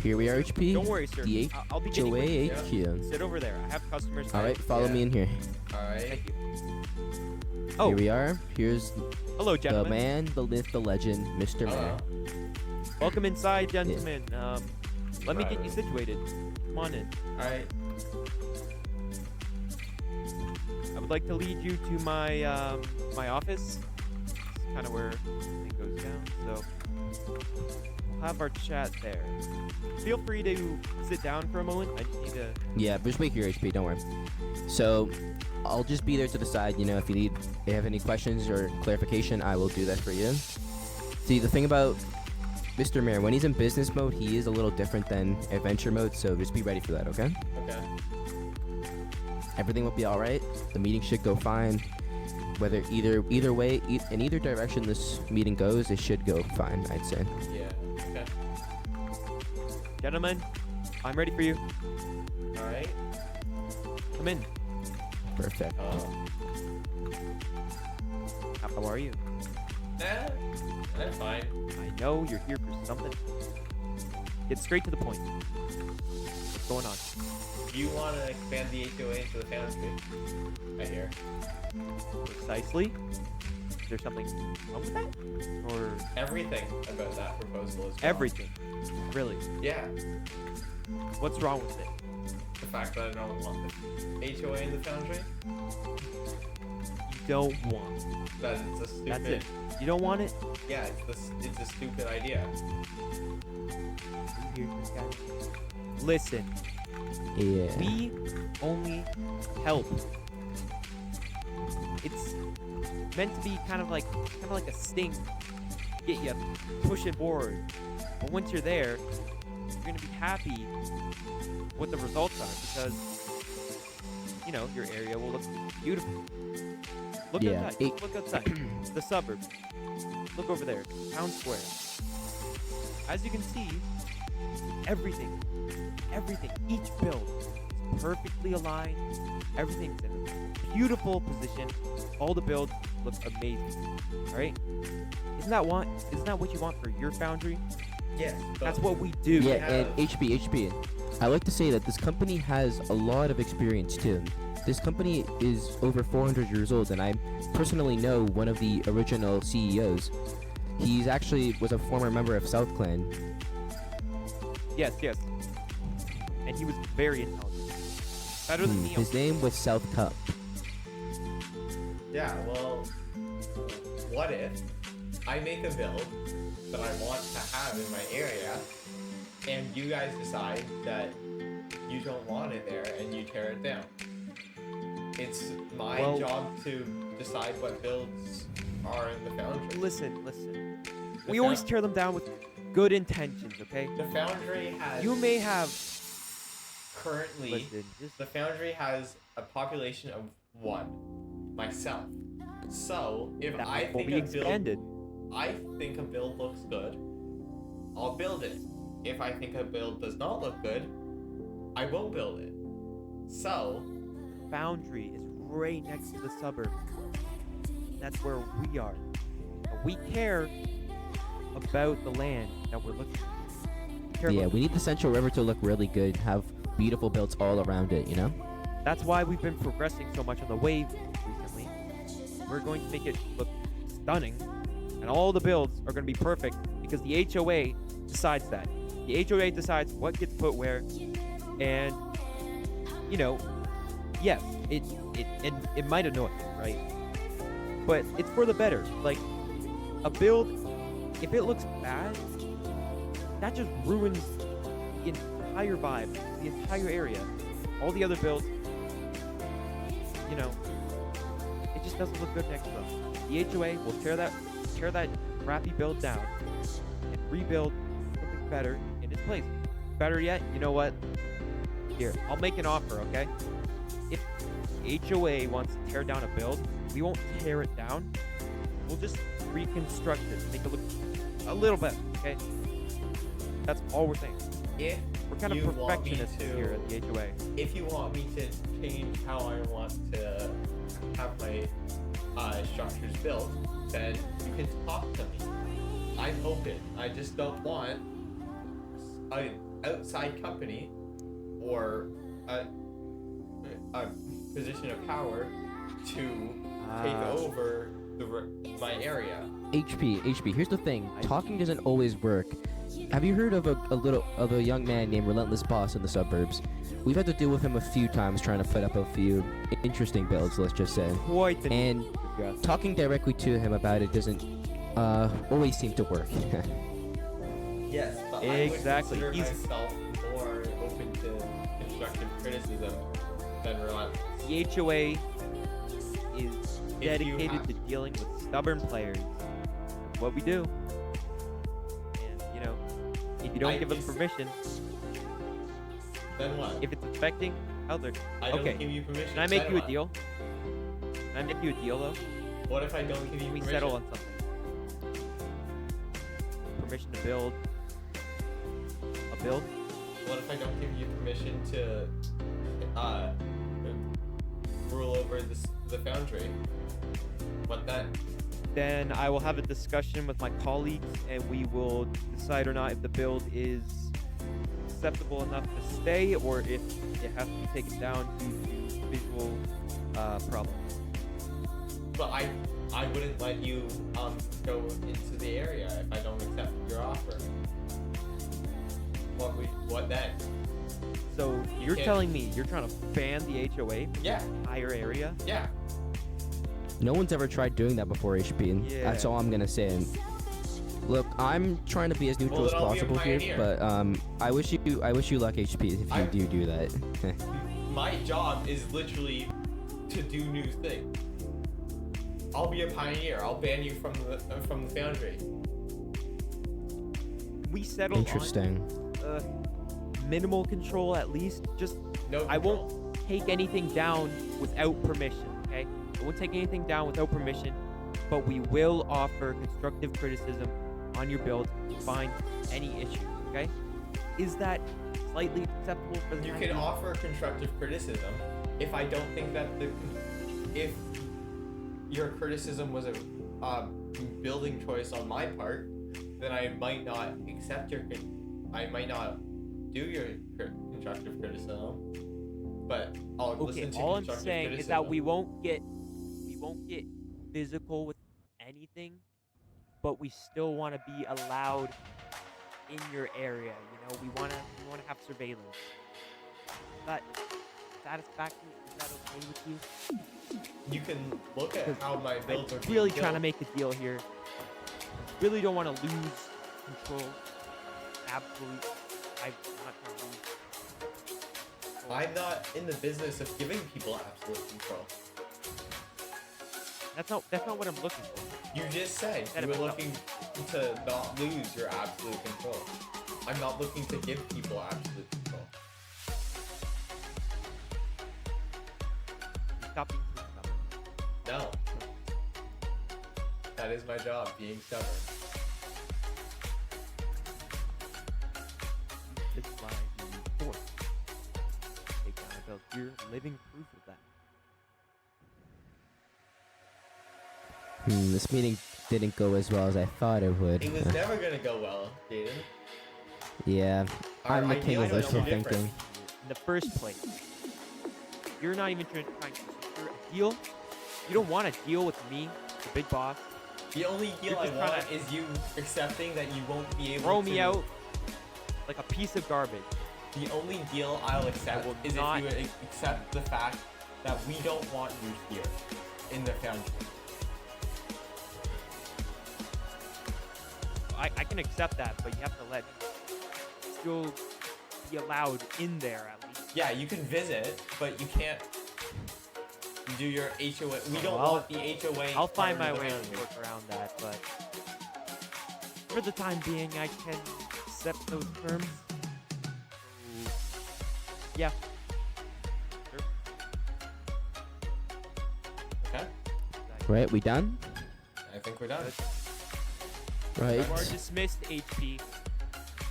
Here we are, HP. Don't worry, sir. The I'll be HOA getting HQ. Sit over there. I have customers. All right, follow me in here. Alright. Thank you. Oh, Here we are. Here's hello, the gentlemen. man, the myth, the legend, Mr. Mayor. Welcome inside, gentlemen. Let me get you situated. Come on in. Alright. I would like to lead you to my my office. It's kind of where everything goes down. So we'll have our chat there. Feel free to sit down for a moment. I just need to. Yeah, just wait here, HP. Don't worry. So I'll just be there to the side. You know, if you have any questions or clarification, I will do that for you. See, the thing about Mr. Mayor, when he's in business mode, he is a little different than adventure mode. So just be ready for that, okay? Okay. Everything will be all right. The meeting should go fine. Whether either way, in either direction this meeting goes, it should go fine, I'd say. Yeah. Okay. Gentlemen, I'm ready for you. Alright. Come in. Perfect. How are you? I'm fine. I know you're here for something. Get straight to the point. What's going on? Do you want to expand the HOA into the Foundry? I hear. Precisely? Is there something wrong with that? Or Everything about that proposal is wrong. everything? Really? Yeah. What's wrong with it? The fact that I don't want the HOA in the Foundry? You don't want it. That it's a stupid... That's it. You don't want it? Yeah, it's a stupid idea. You hear this guy? Listen, Yeah. we only help. It's meant to be kind of like a sting, get you pushing forward. But once you're there, you're gonna be happy what the results are because you know your area will look beautiful. Look Yeah, outside. Look outside. The suburbs. Look over there. Town Square. As you can see, everything, each build is perfectly aligned. Everything's in a beautiful position. All the builds look amazing. All right? Isn't that what you want for your foundry? Yes. That's what we do. Yeah, have- and HP. I like to say that this company has a lot of experience too. This company is over 400 years old, and I personally know one of the original CEOs. He's actually was a former member of South Clan. Yes. And he was very intelligent. Better than me. His name was South Cup. Yeah, well, what if I make a build that I want to have in my area, and you guys decide that you don't want it there and you tear it down? It's my job to decide what builds are in the Foundry. Listen. We always tear them down with good intentions, okay? The Foundry has... You may have... Currently, Listen, just... the Foundry has a population of 1. Myself. So, if that I will think be a build... expanded. I think a build looks good, I'll build it. If I think a build does not look good, I won't build it. So, Foundry is right next to the suburb. That's where we are. And we care about the land that we're looking at. Yeah, we need the Central River to look really good, have beautiful builds all around it, you know? That's why we've been progressing so much on the wave recently. We're going to make it look stunning, and all the builds are going to be perfect because the HOA decides that. The HOA decides what gets put where, and you know, yes, it might annoy you, right? But it's for the better. Like a build, if it looks bad, that just ruins the entire vibe, the entire area. All the other builds, you know, it just doesn't look good next to them. The HOA will tear that crappy build down and rebuild something better in its place. Better yet, you know what? Here, I'll make an offer, okay? the HOA wants to tear down a build, we won't tear it down. We'll just reconstruct it, make it look a little better, okay? That's all we're saying. If We're kind of you want me perfectionists to- here at the HOA. if you want me to change how I want to have my structures built, then you can talk to me. I'm open. I just don't want an outside company or a position of power to take over my area. HP. Here's the thing. Talking doesn't always work. Have you heard of a young man named Relentless Boss in the suburbs? We've had to deal with him a few times trying to put up a few interesting builds, let's just say. Quite the And yes. talking directly to him about it doesn't always seem to work. Yes, but Exactly. I would He's- consider myself more open to constructive criticism than relentless. The HOA is If you dedicated have- to dealing with stubborn players. What we do. And, you know, if you don't I give them just- permission, Then what? if it's affecting others. I don't Okay. give you permission. Can I make then you a what? deal? Can I make you a deal, though? What if I don't give you We permission? settle on something. Permission to build a build? What if I don't give you permission to rule over the Foundry? What then? Then I will have a discussion with my colleagues and we will decide or not if the build is acceptable enough to stay or if it has to be taken down due to visual problems. But I wouldn't let you go into the area if I don't accept your offer. What then? So You you're can't- telling me you're trying to ban the HOA from Yeah. the entire area? Yeah. No one's ever tried doing that before, HP. And Yeah. that's all I'm gonna say. And look, I'm trying to be as neutral Well, as then I'll be a possible here, pioneer. but I wish you luck, HP, if you do that. My job is literally to do new things. I'll be a pioneer. I'll ban you from the Foundry. We settle Interesting. on minimal control at least. Just No. I control. won't take anything down without permission, okay? I won't take anything down without permission, but we will offer constructive criticism on your build to find any issues, okay? Is that slightly acceptable for the You time can being? offer constructive criticism if I don't think that if your criticism was a building choice on my part, then I might not accept I might not do your constructive criticism, but I'll Okay, listen to all I'm constructive saying criticism. is that we won't get physical with anything, but we still want to be allowed in your area. You know, we want to have surveillance. Is that satisfactory? Is that okay with you? You can look at Because how my builds are I'm being really trying to built. make a deal here. Really don't want to lose control. Absolutely. I'm not trying to lose control. I'm not in the business of giving people absolute control. That's not what I'm looking for. You just said Said you it were myself. looking to not lose your absolute control. I'm not looking to give people absolute control. Stop being so stubborn. No. That is my job, being stubborn. This is why you need force. Take down a build. You're living proof of that. This meeting didn't go as well as I thought it would. It was never gonna go well, Jaden. Yeah, Our I'm the king of ideas are wishful different. thinking. In the first place, you're not even trying to secure a deal. You don't want to deal with me, the big boss. The only deal You're I just want trying to- is you accepting that you won't be able Throw to me out like a piece of garbage. The only deal I'll accept will is not- if you accept the fact that we don't want you here in the Foundry. I can accept that, but you have to let me still be allowed in there at least. Yeah, you can visit, but you can't do your HOA. We don't I'll- want the HOA. I'll find my part of way the to Foundry. work around that, but for the time being, I can accept those terms. So, yeah. Sure. Right, we done? I think we're done. Right. You are dismissed, HP.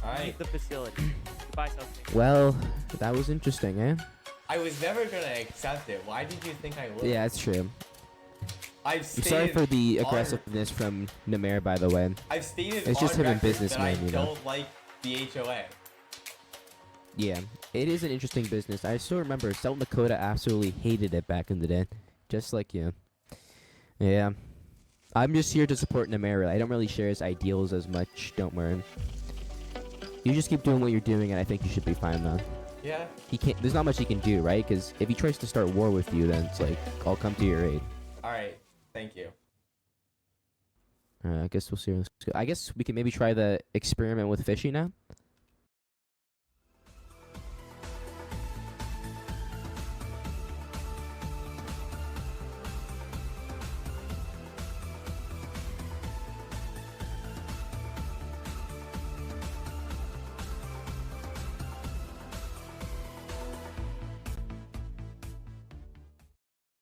Alright. Leave the facility. Goodbye, SouthJai. Well, that was interesting, eh? I was never gonna accept it. Why did you think I would? Yeah, that's true. I've I'm stated sorry for the on- aggressiveness from Nihmare, by the way. I've stated It's just on him in record business that I mode, you know. don't like the HOA. Yeah, it is an interesting business. I still remember South Dakota absolutely hated it back in the day, just like you. Yeah, I'm just here to support Nihmare. I don't really share his ideals as much. Don't worry. You just keep doing what you're doing, and I think you should be fine, man. Yeah. He can't. There's not much he can do, right? Because if he tries to start war with you, then it's like I'll come to your aid. Alright. Thank you. I guess we'll see. I guess we can maybe try the experiment with fishing now.